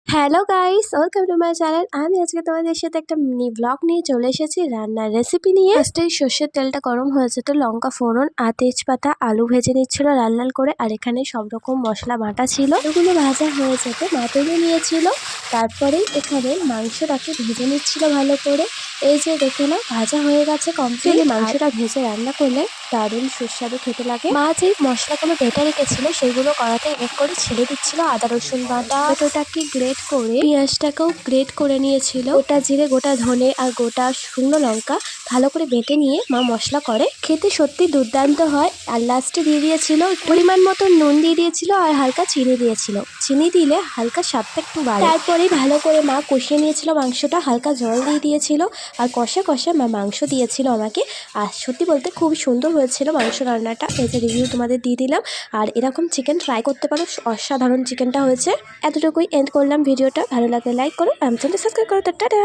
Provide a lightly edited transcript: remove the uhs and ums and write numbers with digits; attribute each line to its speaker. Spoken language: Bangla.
Speaker 1: Hello guys, welcome to my channel. আমি আজকে তোমাদের সাথে একটা মিনি ব্লগ নিয়ে চলে এসেছি রান্নার রেসিপি নিয়ে। ফার্স্টেই সর্ষের তেলটা গরম হয়েছে, তো লঙ্কা ফোড়ন আর তেজপাতা আলু ভেজে নিচ্ছিল লাল লাল করে। আর এখানে সব রকম মশলা বাটা ছিল, ওগুলো ভাজা হয়ে যেতে মা তুলে নিয়েছিল। তারপরেই এখানে মাংসটাকে ভেজে নিচ্ছিল ভালো করে। এই যে দেখে নাও, ভাজা হয়ে গেছে কমপ্লিট। মাংসটা ভেজে রান্না করলে দারুণ সুস্বাদু খেতে লাগে। মা যে মশলাগুলো বেটে রেখেছিল সেগুলো কড়াতে এক করে ছেড়ে দিচ্ছিল। আদা রসুন বাটা, টমেটোটাকে গ্রেট করে, পেঁয়াজটাকেও গ্রেট করে নিয়েছিল। গোটা জিরে, গোটা ধনে আর গোটা শুকনো লঙ্কা ভালো করে বেটে নিয়ে মা মশলা করে। খেতে সত্যি দুর্দান্ত হয়। আর লাস্টে দিয়ে দিয়েছিল পরিমাণ মতো নুন দিয়ে দিয়েছিল আর হালকা চিনি দিয়েছিল। চিনি দিলে হালকা স্বাদটা একটু বাড়ে। তারপরে ভালো করে মা কষিয়ে নিয়েছিল মাংসটা, হালকা জল দিয়ে দিয়েছিল আর কষা কষা মা মাংস দিয়েছিল আমাকে। আর সত্যি বলতে খুব সুন্দর হয়েছিল মাংস রান্নাটা। এই যে রিভিউ তোমাদের দিয়ে দিলাম। আর এরকম চিকেন ট্রাই করতে পারো, অসাধারণ চিকেনটা হয়েছে। এতটুকুই এন্ড করলাম ভিডিওটা। ভালো লাগলে লাইক করো, চ্যানেলটা সাবস্ক্রাইব করো। টাটা।